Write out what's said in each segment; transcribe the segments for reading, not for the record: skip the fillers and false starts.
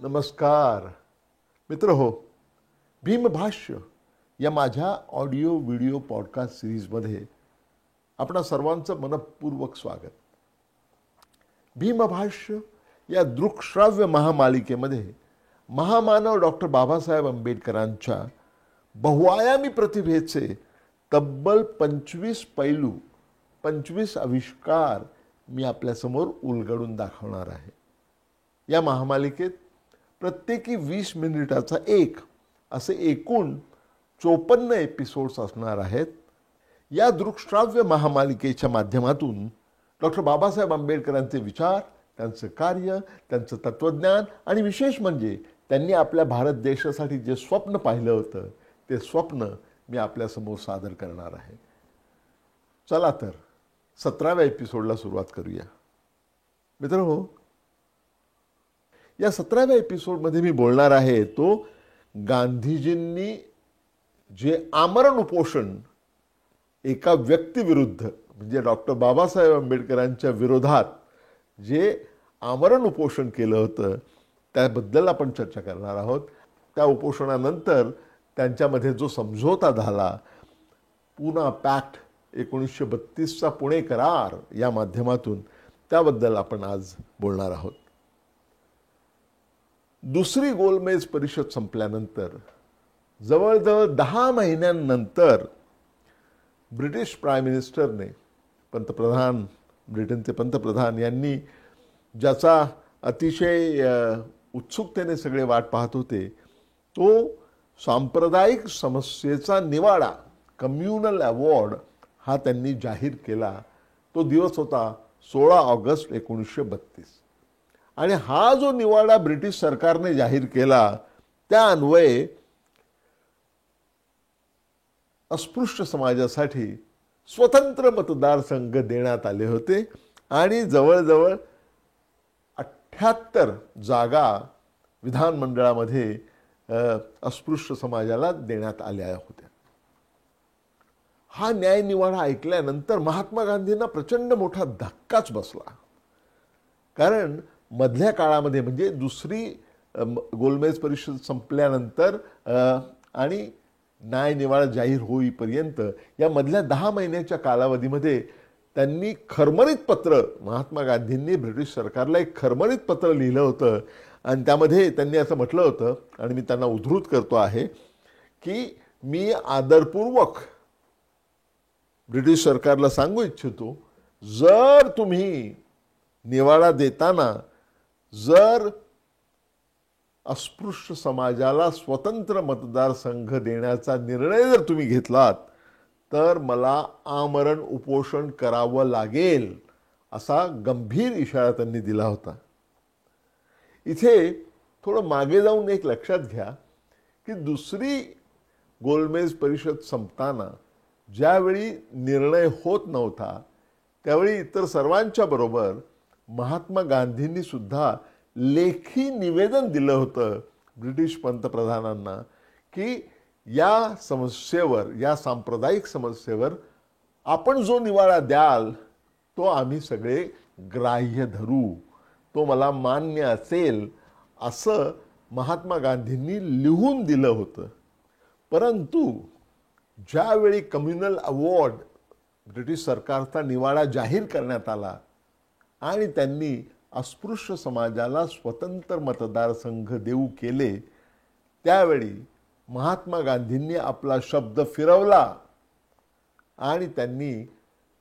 नमस्कार मित्र हो. भीमभाष्य या माझ्या ऑडिओ व्हिडिओ पॉडकास्ट सिरीजमध्ये आपणा सर्वांचं मनपूर्वक स्वागत. भीमभाष्य या दृकश्राव्य महामालिकेमध्ये महामानव डॉक्टर बाबासाहेब आंबेडकरांच्या बहुआयामी प्रतिभेचे तब्बल 25 पैलू 25 आविष्कार मी आपल्यासमोर उलगडून दाखवणार आहे. या महामालिकेत प्रत्येकी 20 मिनिटाचा एक असे एकूण 54 एपिसोड्स असणार आहेत. या दृकश्राव्य महामालिकेच्या माध्यमातून डॉक्टर बाबासाहेब आंबेडकरांचे विचार, त्यांचं कार्य, त्यांचं तत्त्वज्ञान आणि विशेष म्हणजे त्यांनी आपल्या भारत देशासाठी जे स्वप्न पाहिलं होतं ते स्वप्न मी आपल्यासमोर सादर करणार आहे. चला तर 17व्या एपिसोडला सुरुवात करूया. मित्रांनो, या 17व्या एपिसोडमध्ये मी बोलणार आहे तो गांधीजींनी जे आमरण उपोषण एका व्यक्तीविरुद्ध म्हणजे डॉक्टर बाबासाहेब आंबेडकरांच्या विरोधात जे आमरण उपोषण केलं होतं त्याबद्दल आपण चर्चा करणार आहोत. त्या उपोषणानंतर त्यांच्यामध्ये जो समझोता झाला, पुना पॅक्ट 1932चा पुणे करार या माध्यमातून, त्याबद्दल आपण आज बोलणार आहोत. दुसरी गोलमेज परिषद संपल्यानंतर जवळजवळ 10 महिन्यांनंतर ब्रिटिश प्राईम मिनिस्टरने ब्रिटनचे पंतप्रधान यांनी ज्याचा अतिशय उत्सुकतेने सगळे वाट पाहत होते तो सांप्रदायिक समस्येचा निवाडा कम्युनल अवॉर्ड हा त्यांनी जाहीर केला. तो दिवस होता 16 ऑगस्ट 1932 आणि हा जो निवाडा ब्रिटिश सरकारने जाहीर केला त्या अन्वये अस्पृश्य समाजासाठी स्वतंत्र मतदारसंघ देण्यात आले होते आणि जवळजवळ 78 जागा विधानमंडळामध्ये अस्पृश्य समाजाला देण्यात आल्या होत्या. हा न्याय निवाडा ऐकल्यानंतर महात्मा गांधींना प्रचंड मोठा धक्काच बसला. कारण मधल्या काळामध्ये म्हणजे दुसरी गोलमेज परिषद संपल्यानंतर आणि न्याय निवाडा जाहीर होईपर्यंत या मधल्या 10 महिन्याच्या कालावधीमध्ये त्यांनी खरमरीत पत्र, महात्मा गांधींनी ब्रिटिश सरकारला एक खरमरीत पत्र लिहिलं होतं आणि त्यामध्ये त्यांनी असं म्हटलं होतं आणि मी त्यांना उद्धृत करतो आहे की मी आदरपूर्वक ब्रिटिश सरकारला सांगू इच्छितो, जर तुम्ही निवाडा देताना जर अस्पृश्य समाजाला स्वतंत्र मतदारसंघ देण्याचा निर्णय जर तुम्ही घेतलात तर मला आमरण उपोषण करावं लागेल असा गंभीर इशारा त्यांनी दिला होता. इथे थोडं मागे जाऊन एक लक्षात घ्या की दुसरी गोलमेज परिषद संपताना ज्यावेळी निर्णय होत नव्हता त्यावेळी इतर सर्वांच्या बरोबर महात्मा गांधींनी सुद्धा लेखी निवेदन दिलं होतं ब्रिटिश पंतप्रधानांना की या समस्येवर, या सांप्रदायिक समस्येवर आपण जो निवाडा द्याल तो आम्ही सगळे ग्राह्य धरू, तो मला मान्य असेल असं महात्मा गांधींनी लिहून दिलं होतं. परंतु ज्यावेळी कम्युनल अवॉर्ड ब्रिटिश सरकारचा निवाडा जाहीर करण्यात आला आणि त्यांनी अस्पृश्य समाजाला स्वतंत्र मतदारसंघ देऊ केले त्यावेळी महात्मा गांधींनी आपला शब्द फिरवला आणि त्यांनी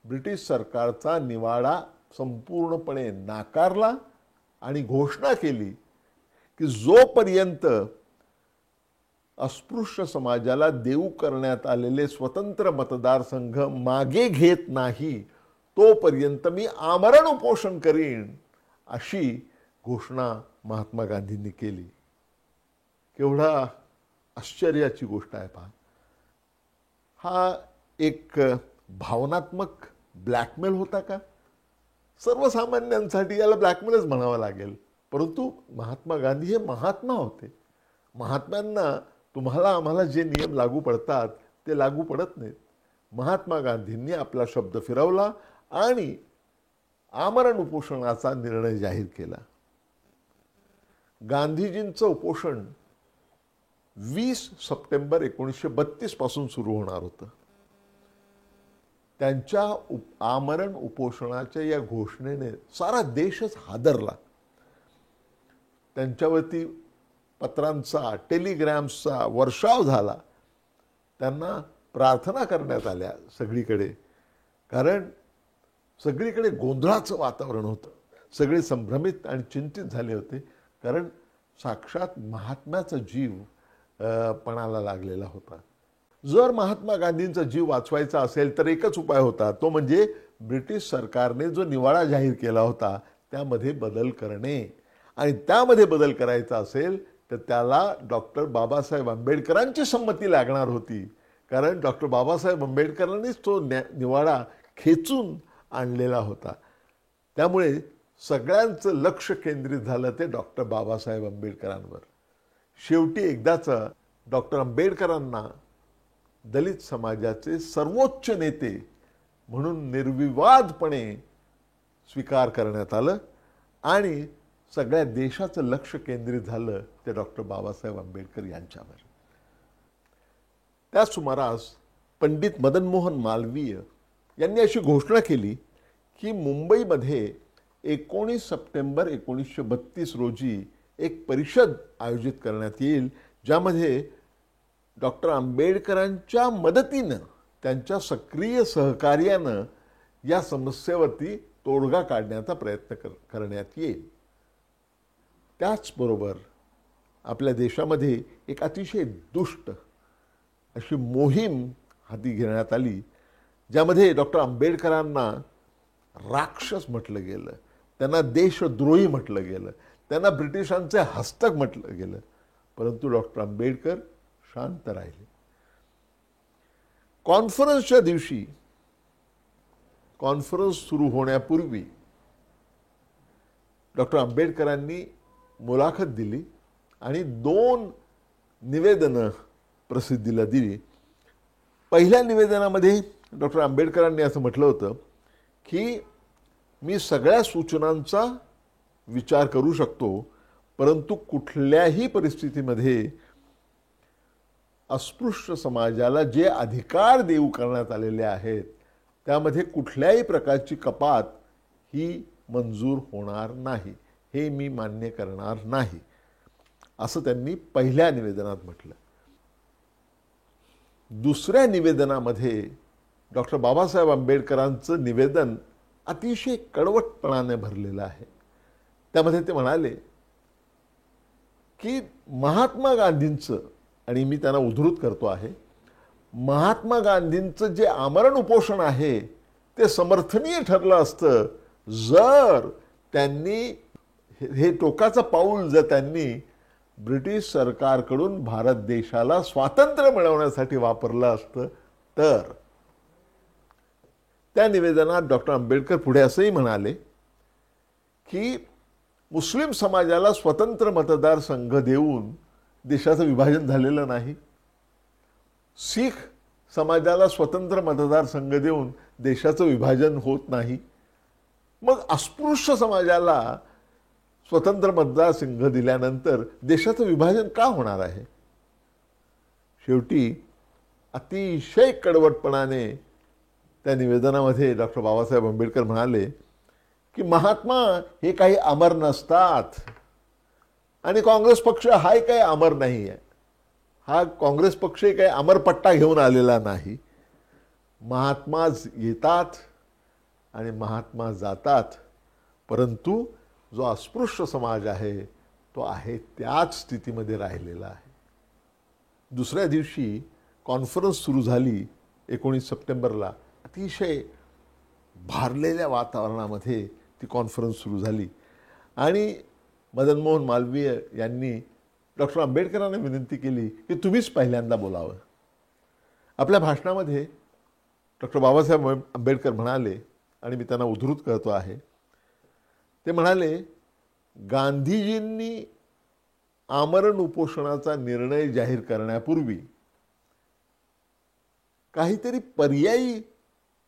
ब्रिटिश सरकारचा निवाडा संपूर्णपणे नाकारला आणि घोषणा केली की जोपर्यंत अस्पृश्य समाजाला देऊ करण्यात आलेले स्वतंत्र मतदारसंघ मागे घेत नाही तोपर्यंत मी आमरण उपोषण करीन अशी घोषणा महात्मा गांधींनी केली. केवढा आश्चर्याची गोष्ट आहे पहा. हा एक भावनात्मक ब्लॅकमेल होता का? सर्वसामान्यांसाठी याला ब्लॅकमेलच म्हणावं लागेल. परंतु महात्मा गांधी हे महात्मा होते. महात्म्यांना तुम्हाला आम्हाला जे नियम लागू पडतात ते लागू पडत नाहीत. महात्मा गांधींनी आपला शब्द फिरवला आणि आमरण उपोषणाचा निर्णय जाहीर केला. गांधीजींचं उपोषण 20 सप्टेंबर 1932 पासून सुरू होणार होतं. त्यांच्या आमरण उपोषणाच्या या घोषणेने सारा देशच हादरला. त्यांच्यावरती पत्रांचा, टेलिग्रॅम्सचा वर्षाव झाला. त्यांना प्रार्थना करण्यात आल्या सगळीकडे, कारण सगळीकडे गोंधळाचं वातावरण होतं. सगळे संभ्रमित आणि चिंतित झाले होते, कारण साक्षात महात्म्याचा जीव पणाला लागलेला होता. जर महात्मा गांधींचा जीव वाचवायचा असेल तर एकच उपाय होता, तो म्हणजे ब्रिटिश सरकारने जो निवाडा जाहीर केला होता त्यामध्ये बदल करणे. आणि त्यामध्ये बदल करायचा असेल तर त्याला डॉक्टर बाबासाहेब आंबेडकरांची संमती लागणार होती, कारण डॉक्टर बाबासाहेब आंबेडकरांनीच तो निवाडा खेचून आणलेला होता. त्यामुळे सगळ्यांचं लक्ष केंद्रित झालं ते डॉक्टर बाबासाहेब आंबेडकरांवर. शेवटी एकदाचं डॉक्टर आंबेडकरांना दलित समाजाचे सर्वोच्च नेते म्हणून निर्विवादपणे स्वीकार करण्यात आलं आणि सगळ्या देशाचं लक्ष केंद्रित झालं ते डॉक्टर बाबासाहेब आंबेडकर यांच्यावर. त्या सुमारास पंडित मदन मोहन मालवीय यांनी अशी घोषणा केली की मुंबईमध्ये 19 सप्टेंबर 1932 रोजी एक परिषद आयोजित करण्यात येईल, ज्यामध्ये डॉक्टर आंबेडकरांच्या मदतीनं, त्यांच्या सक्रिय सहकार्यानं या समस्येवरती तोडगा काढण्याचा प्रयत्न करण्यात येईल. त्याचबरोबर आपल्या देशामध्ये एक अतिशय दुष्ट अशी मोहीम हाती घेण्यात आली, ज्यामध्ये डॉक्टर आंबेडकरांना राक्षस म्हटलं गेलं, त्यांना देशद्रोही म्हटलं गेलं, त्यांना ब्रिटिशांचे हस्तक म्हटलं गेलं. परंतु डॉक्टर आंबेडकर शांत राहिले. कॉन्फरन्सच्या दिवशी, कॉन्फरन्स सुरू होण्यापूर्वी डॉक्टर आंबेडकरांनी मुलाखत दिली आणि 2 निवेदनं प्रसिद्धीला दिली. पहिल्या निवेदनामध्ये डॉक्टर आंबेडकरांनी असं म्हटलं होतं की मी सगळ्या सूचनांचा विचार करू शकतो, परंतु कुठल्याही परिस्थितीमध्ये अस्पृश्य समाजाला जे अधिकार देऊ करण्यात आलेले आहेत त्यामध्ये कुठल्याही प्रकारची कपात ही मंजूर होणार नाही, हे मी मान्य करणार नाही, असं त्यांनी पहिल्या निवेदनात म्हटलं. दुसऱ्या निवेदनामध्ये डॉक्टर बाबासाहेब आंबेडकरांचं निवेदन अतिशय कडवटपणाने भरलेलं आहे. त्यामध्ये ते म्हणाले की महात्मा गांधींचं, आणि मी त्यांना उद्धृत करतो आहे, महात्मा गांधींचं जे आमरण उपोषण आहे ते समर्थनीय ठरलं असतं जर त्यांनी हे टोकाचं पाऊल जर त्यांनी ब्रिटिश सरकारकडून भारत देशाला स्वातंत्र्य मिळवण्यासाठी वापरलं असतं तर. त्या निवेदनात डॉक्टर आंबेडकर पुढे असंही म्हणाले की मुस्लिम समाजाला स्वतंत्र मतदारसंघ देऊन देशाचं विभाजन झालेलं नाही, शीख समाजाला स्वतंत्र मतदारसंघ देऊन देशाचं विभाजन होत नाही, मग अस्पृश्य समाजाला स्वतंत्र मतदारसंघ दिल्यानंतर देशाचं विभाजन का होणार आहे. शेवटी अतिशय कडवटपणाने त्या निवेदनामध्ये डॉक्टर बाबासाहेब आंबेडकर म्हणाले की महात्मा हे काही अमर नसतात आणि काँग्रेस पक्ष हाही काही अमर नाही आहे. हा काँग्रेस पक्ष काही अमरपट्टा घेऊन आलेला नाही. महात्मा येतात आणि महात्मा जातात, परंतु जो अस्पृश्य समाज आहे तो आहे त्याच स्थितीमध्ये राहिलेला आहे. दुसऱ्या दिवशी कॉन्फरन्स सुरू झाली 19 सप्टेंबरला. अतिशय भारलेल्या वातावरणामध्ये ती कॉन्फरन्स सुरू झाली आणि मदन मोहन मालवीय यांनी डॉक्टर आंबेडकरांना विनंती केली की तुम्हीच पहिल्यांदा बोलावं. आपल्या भाषणामध्ये डॉक्टर बाबासाहेब आंबेडकर म्हणाले, आणि मी त्यांना उद्धृत करतो आहे, ते म्हणाले गांधीजींनी आमरण उपोषणाचा निर्णय जाहीर करण्यापूर्वी काहीतरी पर्यायी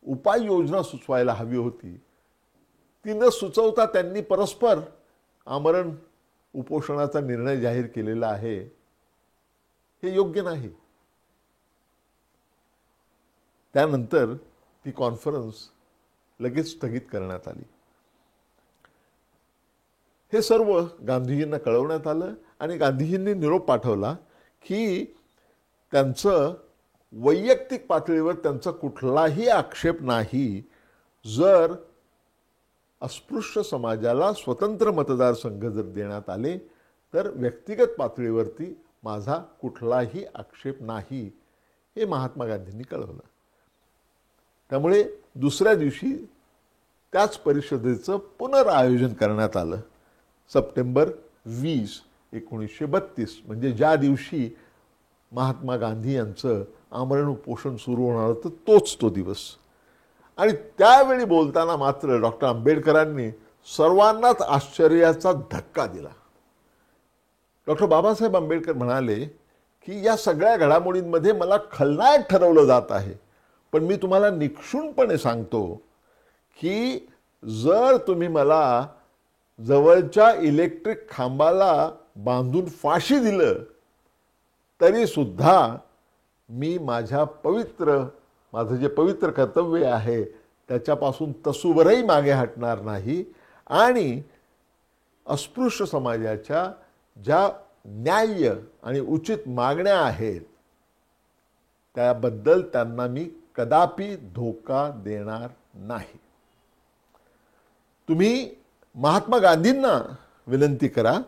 उपाययोजना सुचवायला हवी होती. ती न सुचवता त्यांनी परस्पर आमरण उपोषणाचा निर्णय जाहीर केलेला आहे हे योग्य नाही. त्यानंतर ती कॉन्फरन्स लगेच स्थगित करण्यात आली. हे सर्व गांधीजींना कळवण्यात आलं आणि गांधीजींनी निरोप पाठवला की त्यांचं वैयक्तिक पातळीवर त्यांचा कुठलाही आक्षेप नाही. जर अस्पृश्य समाजाला स्वतंत्र मतदारसंघ जर देण्यात आले तर व्यक्तिगत पातळीवरती माझा कुठलाही आक्षेप नाही, हे महात्मा गांधींनी कळवलं. त्यामुळे दुसऱ्या दिवशी त्याच परिषदेचं पुनरायोजन करण्यात आलं. सप्टेंबर 20, 1932 म्हणजे ज्या दिवशी महात्मा गांधी यांचं आमरण उपोषण सुरू होणार होतं तोच तो दिवस. आणि त्यावेळी बोलताना मात्र डॉक्टर आंबेडकरांनी सर्वांनाच आश्चर्याचा धक्का दिला. डॉक्टर बाबासाहेब आंबेडकर म्हणाले की या सगळ्या घडामोडींमध्ये मला खलनायक ठरवलं जात आहे, पण मी तुम्हाला निक्षूणपणे सांगतो की जर तुम्ही मला जवळच्या इलेक्ट्रिक खांबाला बांधून फाशी दिलं तरी सुद्धा मी माझं जे पवित्र कर्तव्य आहे त्याच्यापासून तसूभरही मागे हटणार नाही. आणि अस्पृश्य समाजाच्या ज्या न्याय्य आणि उचित मागण्या आहेत त्याबद्दल त्यांना मी कदापि धोका देणार नाही. तुम्ही महात्मा गांधींना विनंती करा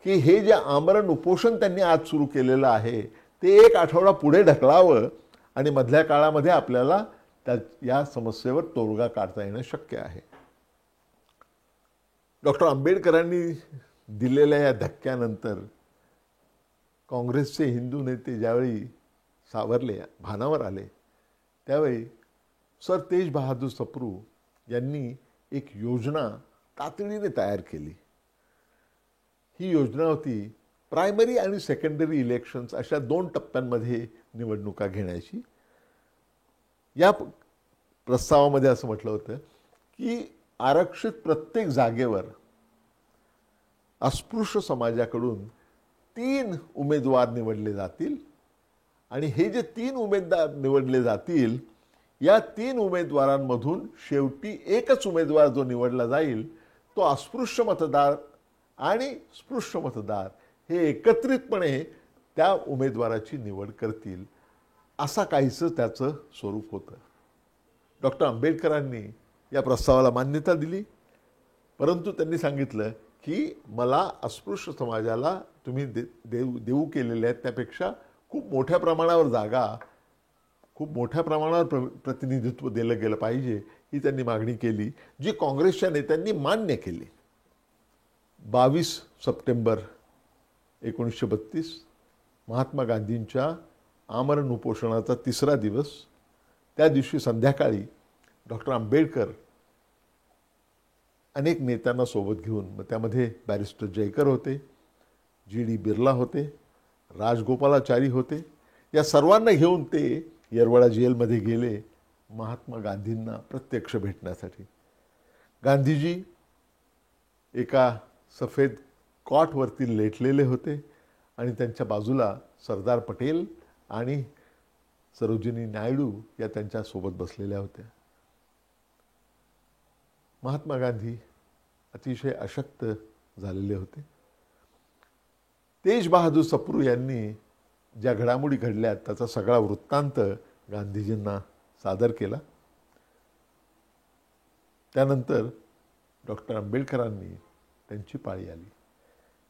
की हे जे आमरण उपोषण त्यांनी आज सुरू केलेलं आहे ते 1 आठवडा पुढे ढकलावं आणि मधल्या काळामध्ये आपल्याला या समस्येवर तोडगा काढता येणं शक्य आहे. डॉक्टर आंबेडकरांनी दिलेल्या या धक्क्यानंतर काँग्रेसचे हिंदू नेते ज्यावेळी सावरले, भानावर आले, त्यावेळी सर तेज बहादूर सप्रू यांनी एक योजना तातडीने तयार केली. ही योजना होती प्रायमरी आणि सेकंडरी इलेक्शन्स अशा 2 टप्प्यांमध्ये निवडणुका घेण्याची. या प्रस्तावामध्ये असं म्हटलं होतं की आरक्षित प्रत्येक जागेवर अस्पृश्य समाजाकडून 3 उमेदवार निवडले जातील आणि हे जे 3 उमेदवार निवडले जातील या 3 उमेदवारांमधून शेवटी एकच उमेदवार जो निवडला जाईल तो अस्पृश्य मतदार आणि स्पृश्य मतदार हे एकत्रितपणे त्या उमेदवाराची निवड करतील, असा काहीसं त्याचं स्वरूप होतं. डॉक्टर आंबेडकरांनी या प्रस्तावाला मान्यता दिली, परंतु त्यांनी सांगितलं की मला अस्पृश्य समाजाला तुम्ही देऊ केलेल्या आहेत त्यापेक्षा खूप मोठ्या प्रमाणावर जागा, खूप मोठ्या प्रमाणावर प्रतिनिधित्व दिलं गेलं पाहिजे, ही त्यांनी मागणी केली, जी काँग्रेसच्या नेत्यांनी मान्य केली. 22 सप्टेंबर 1932 महात्मा गांधींच्या आमरण उपोषणाचा 3रा दिवस. त्या दिवशी संध्याकाळी डॉक्टर आंबेडकर अनेक नेत्यांना सोबत घेऊन, मग त्यामध्ये बॅरिस्टर जयकर होते, जी.डी. बिर्ला होते, राजगोपालाचारी होते, या सर्वांना घेऊन ते येरवडा जेलमध्ये गेले महात्मा गांधींना प्रत्यक्ष भेटण्यासाठी. गांधीजी एका सफेद कॉटवरती लेटलेले होते आणि त्यांच्या बाजूला सरदार पटेल आणि सरोजिनी नायडू या त्यांच्यासोबत बसलेल्या होत्या. महात्मा गांधी अतिशय अशक्त झालेले होते. तेज बहादूर सप्रू यांनी ज्या घडामोडी घडल्या त्याचा सगळा वृत्तांत गांधीजींना सादर केला. त्यानंतर डॉक्टर आंबेडकरांनी त्यांची पाळी आली.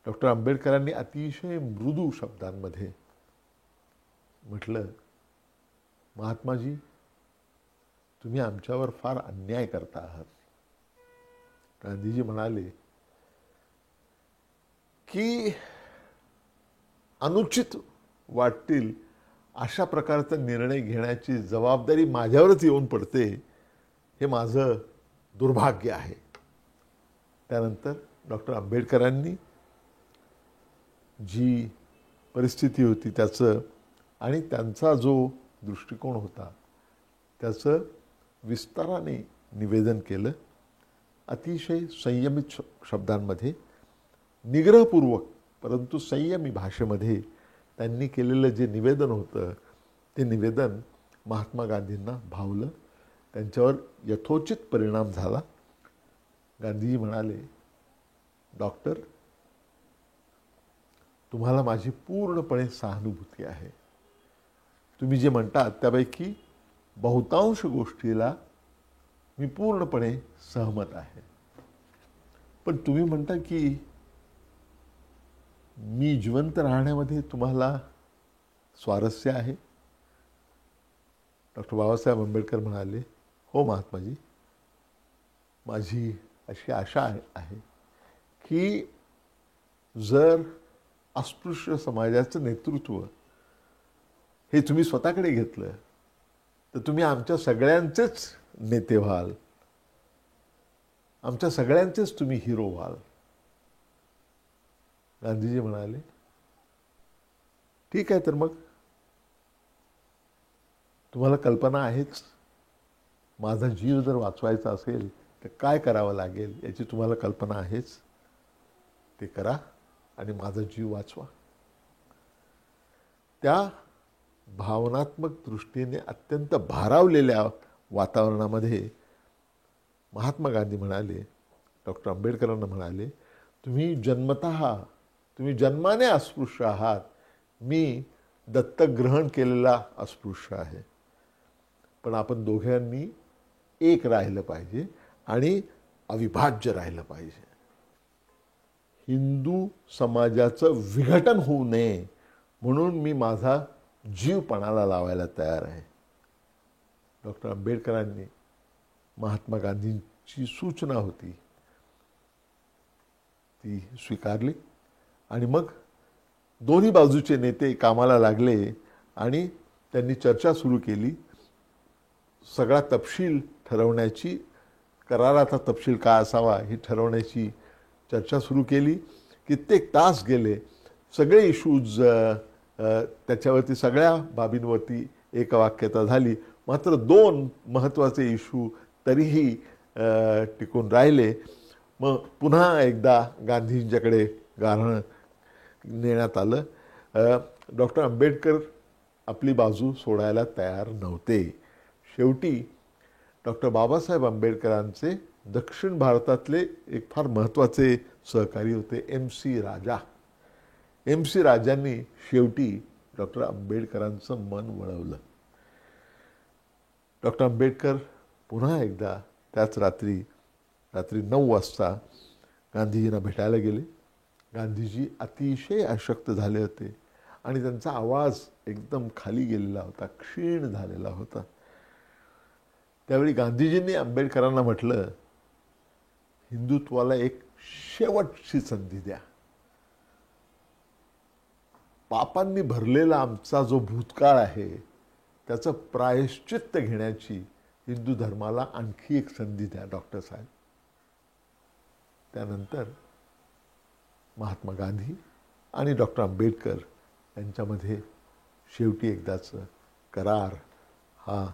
डॉक्टर आंबेडकरांनी अतिशय मृदू शब्दांमध्ये म्हटलं, महात्माजी तुम्ही आमच्यावर फार अन्याय करता आहात. गांधीजी म्हणाले की अनुचित वाटतील अशा प्रकारचा निर्णय घेण्याची जबाबदारी माझ्यावरच येऊन पडते, हे माझं दुर्भाग्य आहे. त्यानंतर डॉक्टर आंबेडकरांनी जी परिस्थिती होती त्याचं आणि त्यांचा जो दृष्टिकोन होता त्याचं विस्ताराने निवेदन केलं. अतिशय संयमित शब्दांमध्ये निग्रहपूर्वक परंतु संयमी भाषेमध्ये त्यांनी केलेलं जे निवेदन होतं ते निवेदन महात्मा गांधींना भावलं, त्यांच्यावर यथोचित परिणाम झाला. गांधीजी म्हणाले, डॉक्टर, तुम्हाला माझी पूर्णपणे सहानुभूती आहे. तुम्ही जे म्हणतात त्यापैकी बहुतांश गोष्टीला मी पूर्णपणे सहमत आहे. पण तुम्ही म्हणता की मी जिवंत राहण्यामध्ये तुम्हाला स्वारस्य आहे. डॉक्टर बाबासाहेब आंबेडकर म्हणाले, हो महात्माजी, माझी अशी आशा आहे की जर अस्पृश्य समाजाचं नेतृत्व हे तुम्ही स्वतःकडे घेतलं तर तुम्ही आमच्या सगळ्यांचेच नेते व्हाल, आमच्या सगळ्यांचेच तुम्ही हिरो व्हाल. गांधीजी म्हणाले, ठीक आहे, तर मग तुम्हाला कल्पना आहेच, माझा जीव जर वाचवायचा असेल तर काय करावं लागेल याची तुम्हाला कल्पना आहेच. ते करा आणि माझा जीव वाचवा. त्या भावनात्मक दृष्टीने अत्यंत भारावलेल्या वातावरणामध्ये महात्मा गांधी म्हणाले, डॉक्टर आंबेडकरांना म्हणाले, तुम्ही जन्माने अस्पृश्य आहात, मी दत्तक ग्रहण केलेला अस्पृश्य आहे. पण आपण दोघांनी एक राहिलं पाहिजे आणि अविभाज्य राहिलं पाहिजे. हिंदू समाजाचं विघटन होऊ नये म्हणून मी माझा जीव पणाला लावायला तयार आहे. डॉक्टर आंबेडकरांनी महात्मा गांधींची सूचना होती ती स्वीकारली आणि मग दोन्ही बाजूचे नेते कामाला लागले आणि त्यांनी चर्चा सुरू केली. सगळा तपशील ठरवण्याची, कराराचा तपशील काय असावा हे ठरवण्याची चर्चा सुरू केली. कित्येक तास गेले. सगळे इश्यूज त्याच्यावरती, सगळ्या बाबींवरती एकवाक्यता झाली. मात्र 2 महत्त्वाचे इश्यू तरीही टिकून राहिले. मग पुन्हा एकदा गांधींच्याकडे गाऱ्हाण नेण्यात आलं. डॉक्टर आंबेडकर आपली बाजू सोडायला तयार नव्हते. शेवटी डॉक्टर बाबासाहेब आंबेडकरांचे दक्षिण भारतातले एक फार महत्त्वाचे सहकारी होते MC राजा. MC राजांनी शेवटी डॉक्टर आंबेडकरांचं मन वळवलं. डॉक्टर आंबेडकर पुन्हा एकदा त्याच रात्री 9 वाजता गांधीजींना भेटायला गेले. गांधीजी अतिशय अशक्त झाले होते आणि त्यांचा आवाज एकदम खाली गेलेला होता, क्षीण झालेला होता. त्यावेळी गांधीजींनी आंबेडकरांना म्हटलं, हिंदुत्वाला एक शेवटची संधी द्या. पापांनी भरलेला आमचा जो भूतकाळ आहे त्याचं प्रायश्चित्त घेण्याची हिंदू धर्माला आणखी एक संधी द्या डॉक्टर साहेब. त्यानंतर महात्मा गांधी आणि डॉक्टर आंबेडकर यांच्यामध्ये शेवटी एकदाचं करार हा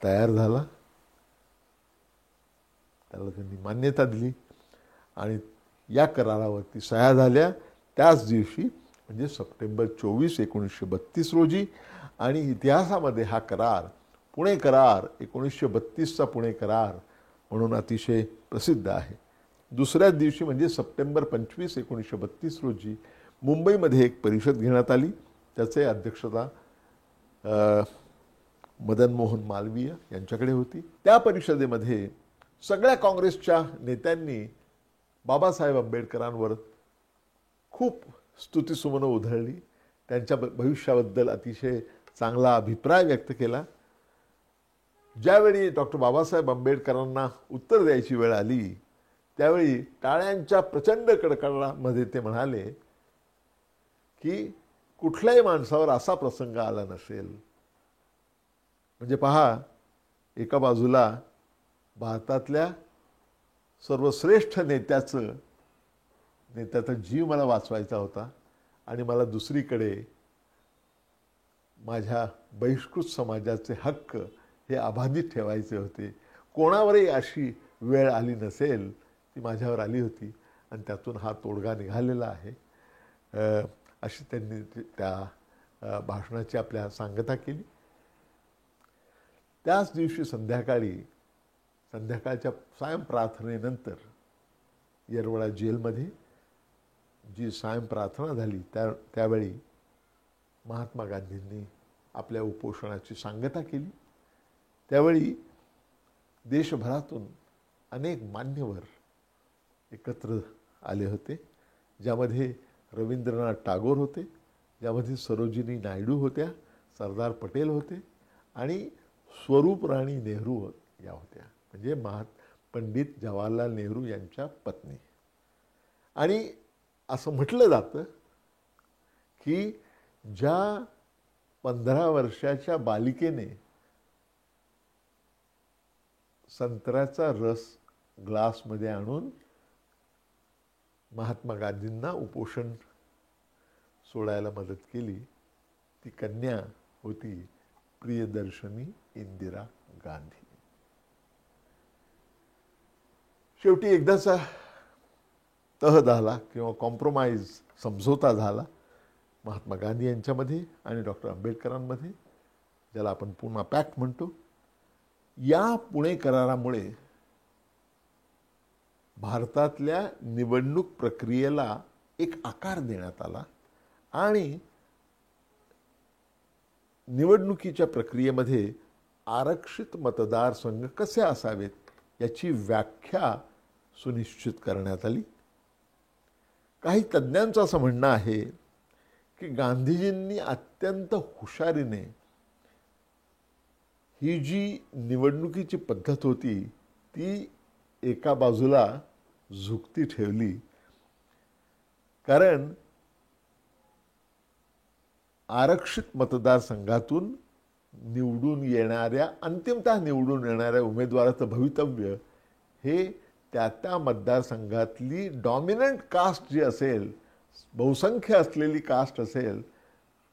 तयार झाला. त्याला त्यांनी मान्यता दिली आणि या करारावरती सह्या झाल्या त्याच दिवशी, म्हणजे सप्टेंबर 24, 1932 रोजी. आणि इतिहासामध्ये हा करार पुणे करार, 1932चा पुणे करार म्हणून अतिशय प्रसिद्ध आहे. दुसऱ्याच दिवशी म्हणजे सप्टेंबर 25, 1932 रोजी मुंबईमध्ये एक परिषद घेण्यात आली. त्याचे अध्यक्षता मदन मोहन मालवीय यांच्याकडे होती. त्या परिषदेमध्ये सगळ्या काँग्रेसच्या नेत्यांनी बाबासाहेब आंबेडकरांवर खूप स्तुतिसुमनं उधळली. त्यांच्या भविष्याबद्दल अतिशय चांगला अभिप्राय व्यक्त केला. ज्यावेळी डॉक्टर बाबासाहेब आंबेडकरांना उत्तर द्यायची वेळ आली त्यावेळी टाळ्यांच्या प्रचंड कडकडाटामध्ये ते म्हणाले की कुठल्याही माणसावर असा प्रसंग आला नसेल. म्हणजे पहा, एका बाजूला भारतातल्या सर्वश्रेष्ठ नेत्याचा जीव मला वाचवायचा होता आणि मला दुसरीकडे माझ्या बहिष्कृत समाजाचे हक्क हे अबाधित ठेवायचे होते. कोणावरही अशी वेळ आली नसेल, ती माझ्यावर आली होती आणि त्यातून हा तोडगा निघालेला आहे, अशी त्यांनी त्या भाषणाची आपल्या सांगता केली. त्याच दिवशी संध्याकाळच्या सायं प्रार्थनेनंतर येरवडा जेलमध्ये जी सायं प्रार्थना झाली त्यावेळी महात्मा गांधींनी आपल्या उपोषणाची सांगता केली. त्यावेळी देशभरातून अनेक मान्यवर एकत्र आले होते, ज्यामध्ये रवींद्रनाथ टागोर होते, ज्यामध्ये सरोजिनी नायडू होत्या, सरदार पटेल होते आणि स्वरूप राणी नेहरू या होत्या, म्हणजे पंडित जवाहरलाल नेहरू यांच्या पत्नी. आणि असं म्हटलं जातं की ज्या 15 वर्षाच्या बालिकेने संत्र्याचा रस ग्लासमध्ये आणून महात्मा गांधींना उपोषण सोडायला मदत केली, ती कन्या होती प्रियदर्शनी इंदिरा गांधी. शेवटी एकदाचा तह झाला किंवा कॉम्प्रोमाइज, समझोता झाला महात्मा गांधी यांच्यामध्ये आणि डॉक्टर आंबेडकरांमध्ये, ज्याला आपण पुन्हा पॅक्ट म्हणतो. या पुणे करारामुळे भारतातल्या निवडणूक प्रक्रियेला एक आकार देण्यात आला आणि निवडणुकीच्या प्रक्रियेमध्ये आरक्षित मतदारसंघ कसे असावेत याची व्याख्या सुनिश्चित करण्यात आली. काही तज्ज्ञांचं असं म्हणणं आहे की गांधीजींनी अत्यंत हुशारीने ही जी निवडणुकीची पद्धत होती ती एका बाजूला झुकती ठेवली, कारण आरक्षित मतदारसंघातून अंतिमतः निवडून येणाऱ्या उमेदवाराचं भवितव्य हे त्या मतदारसंघातली डॉमिनंट कास्ट जी असेल, बहुसंख्य असलेली कास्ट असेल,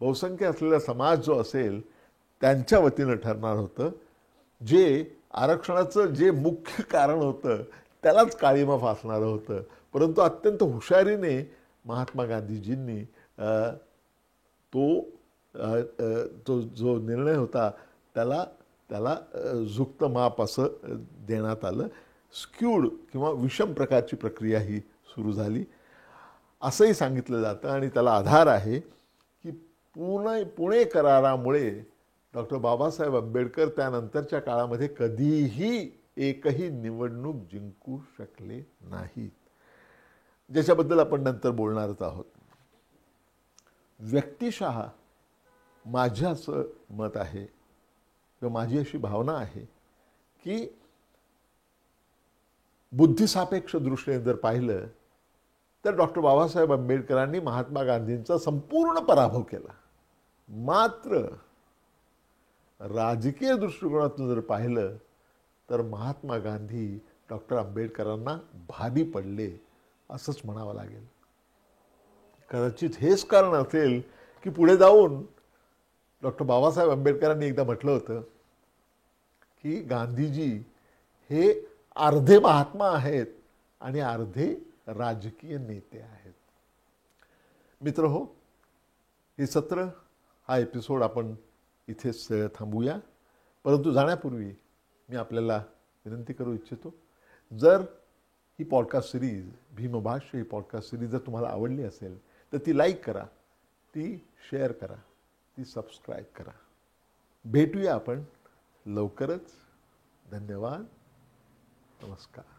बहुसंख्य असलेला समाज जो असेल त्यांच्या वतीनं ठरणार होतं. जे आरक्षणाचं जे मुख्य कारण होतं त्यालाच काळिमा फासणारं होतं. परंतु अत्यंत हुशारीने महात्मा गांधीजींनी तो जो निर्णय होता त्याला झुकत माप असं देण्यात आलं. स्क्यूड किंवा विषम प्रकारची प्रक्रिया ही सुरू झाली असंही सांगितलं जातं. आणि त्याला आधार आहे की पुणे करारामुळे डॉक्टर बाबासाहेब आंबेडकर त्यानंतरच्या काळामध्ये कधीही एकही निवडणूक जिंकू शकले नाहीत, ज्याच्याबद्दल आपण नंतर बोलणारच आहोत. व्यक्तिशः माझं असं मत आहे किंवा माझी अशी भावना आहे की बुद्धिसापेक्ष दृष्टीने जर पाहिलं तर डॉक्टर बाबासाहेब आंबेडकरांनी महात्मा गांधींचा संपूर्ण पराभव केला. मात्र राजकीय दृष्टिकोनातून जर पाहिलं तर महात्मा गांधी डॉक्टर आंबेडकरांना भारी पडले असंच म्हणावं लागेल. कदाचित हेच कारण असेल की पुढे जाऊन डॉक्टर बाबासाहेब आंबेडकरांनी एकदा म्हटलं होतं की गांधीजी हे अर्धे महात्मा आहेत आणि अर्धे राजकीय नेते आहेत. मित्र हो, हे सत्र, हा एपिसोड आपण इथेच थांबूया. परंतु जाण्यापूर्वी मी आपल्याला विनंती करू इच्छितो, जर ही पॉडकास्ट सिरीज भीमभाष्य ही पॉडकास्ट सिरीज जर तुम्हाला आवडली असेल तर ती लाईक करा, ती शेअर करा, ती सबस्क्राईब करा. भेटूया आपण लवकरच. धन्यवाद. नमस्कार.